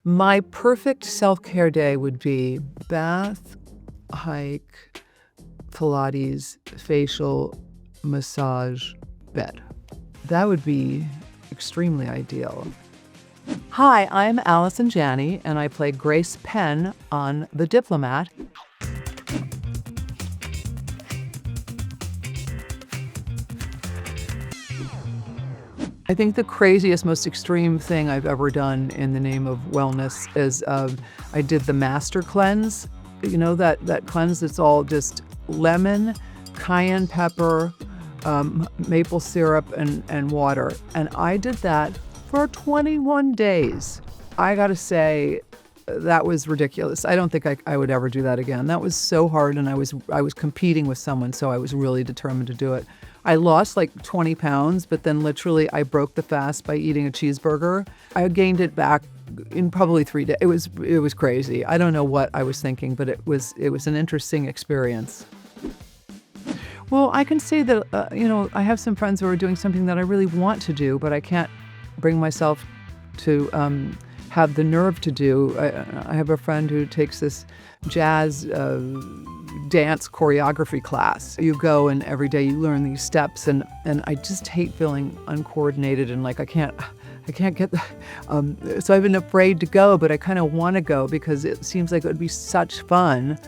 My perfect self-care day would be bath, hike, Pilates, facial, massage, bed. That would be extremely ideal. Hi, I'm Allison Janney, and I play Grace Penn on The Diplomat. I think the craziest, most extreme thing I've ever done in the name of wellness is I did the Master Cleanse. You know, that cleanse that's all just lemon, cayenne pepper, maple syrup, and water. And I did that for 21 days. I gotta say, that was ridiculous. I don't think I would ever do that again. That was so hard, and I was competing with someone, so I was really determined to do it. I lost like 20 pounds, but then literally I broke the fast by eating a cheeseburger. I gained it back in probably 3 days. It was crazy. I don't know what I was thinking, but it was an interesting experience. Well, I can say that, I have some friends who are doing something that I really want to do, but I can't bring myself to have the nerve to do. I have a friend who takes this jazz dance choreography class. You go and every day you learn these steps, and I just hate feeling uncoordinated and like I can't get so I've been afraid to go, but I kind of want to go because it seems like it would be such fun.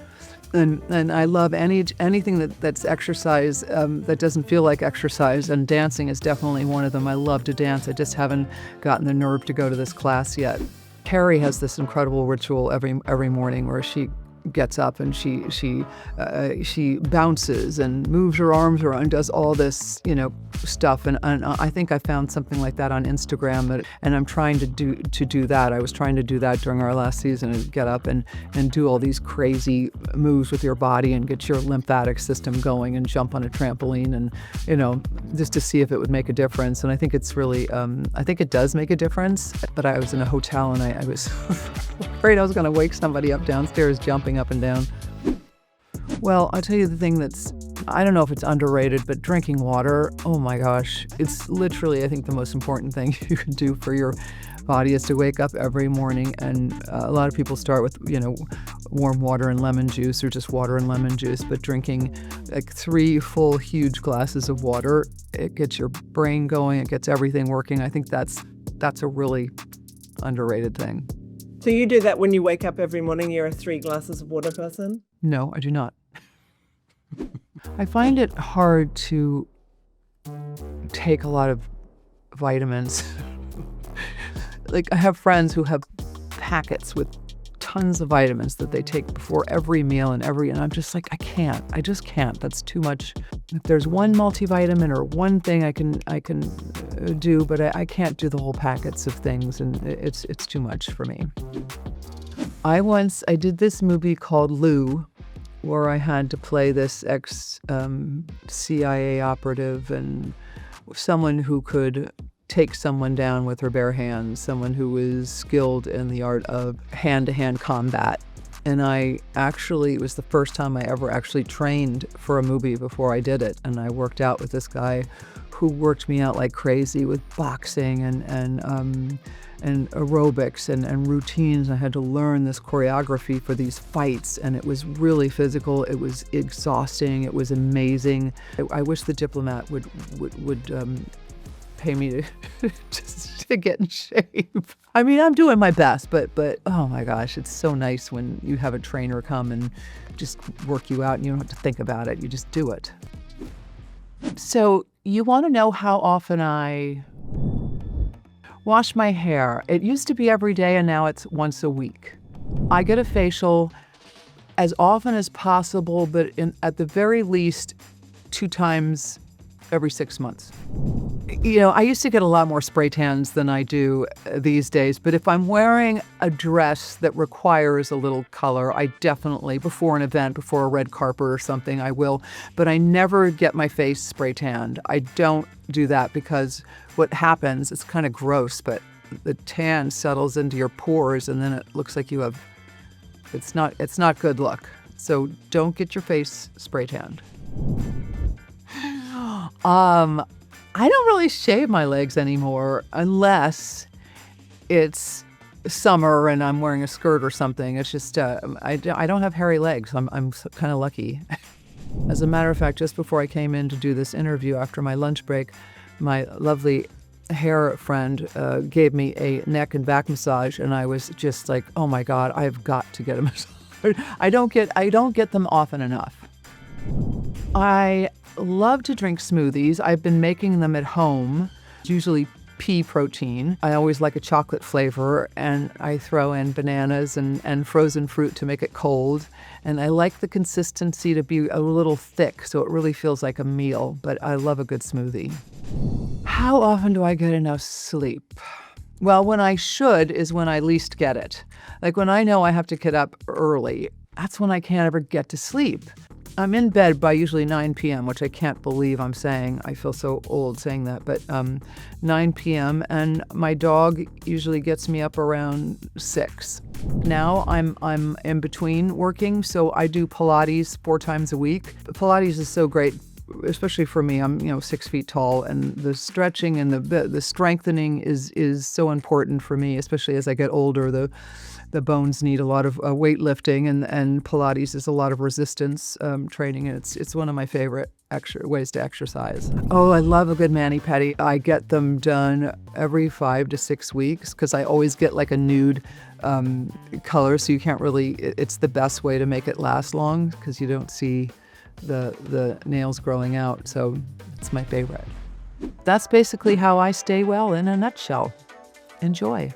And I love anything that's exercise that doesn't feel like exercise, and dancing is definitely one of them. I love to dance. I just haven't gotten the nerve to go to this class yet. Keri has this incredible ritual every morning where she gets up and she bounces and moves her arms around and does all this stuff, and I think I found something like that on Instagram, and I'm trying to do that. I was trying to do that during our last season, and get up and do all these crazy moves with your body and get your lymphatic system going and jump on a trampoline, and just to see if it would make a difference. And I think it's really I think it does make a difference. But I was in a hotel and I was afraid I was going to wake somebody up downstairs jumping up and down. Well, I'll tell you the thing that's, I don't know if it's underrated, but drinking water, oh my gosh, it's literally, I think, the most important thing you can do for your body is to wake up every morning. And a lot of people start with, warm water and lemon juice, or just water and lemon juice, but drinking like 3 full huge glasses of water, it gets your brain going, it gets everything working. I think that's a really underrated thing. So you do that when you wake up every morning? You're a 3 glasses of water person? No, I do not. I find it hard to take a lot of vitamins. Like, I have friends who have packets with tons of vitamins that they take before every meal and I'm just like, I just can't. That's too much. If there's one multivitamin or one thing I can do, but I can't do the whole packets of things, and it's too much for me. I did this movie called Lou, where I had to play this CIA operative and someone who could take someone down with her bare hands, someone who was skilled in the art of hand-to-hand combat. And it was the first time I ever actually trained for a movie before I did it. And I worked out with this guy who worked me out like crazy with boxing and aerobics and routines. I had to learn this choreography for these fights, and it was really physical. It was exhausting. It was amazing. I wish the Diplomat would pay me to get in shape. I mean, I'm doing my best, but oh my gosh, it's so nice when you have a trainer come and just work you out and you don't have to think about it. You just do it. So you want to know how often I wash my hair? It used to be every day, and now it's once a week. I get a facial as often as possible, but at the very least 2 times every 6 months. I used to get a lot more spray tans than I do these days, but if I'm wearing a dress that requires a little color, I definitely, before an event, before a red carpet or something, I will. But I never get my face spray tanned. I don't do that because what happens, it's kind of gross, but the tan settles into your pores and then it looks like you have, it's not good look. So don't get your face spray tanned. I don't really shave my legs anymore unless it's summer and I'm wearing a skirt or something. It's just, I don't have hairy legs. I'm kind of lucky. As a matter of fact, just before I came in to do this interview after my lunch break, my lovely hair friend gave me a neck and back massage, and I was just like, oh my God, I've got to get a massage. I don't get them often enough. I love to drink smoothies. I've been making them at home, usually pea protein. I always like a chocolate flavor, and I throw in bananas and frozen fruit to make it cold. And I like the consistency to be a little thick, so it really feels like a meal, but I love a good smoothie. How often do I get enough sleep? Well, when I should is when I least get it. Like when I know I have to get up early, that's when I can't ever get to sleep. I'm in bed by usually 9 p.m., which I can't believe I'm saying. I feel so old saying that, but 9 p.m. and my dog usually gets me up around 6. Now I'm in between working, so I do Pilates 4 times a week. Pilates is so great, especially for me. I'm 6 feet tall, and the stretching and the strengthening is so important for me, especially as I get older. The bones need a lot of weightlifting, and Pilates is a lot of resistance training, and it's one of my favorite ways to exercise. Oh, I love a good mani-pedi. I get them done every 5 to 6 weeks because I always get like a nude color, so you can't really. It's the best way to make it last long because you don't see the nails growing out. So it's my favorite. That's basically how I stay well in a nutshell. Enjoy.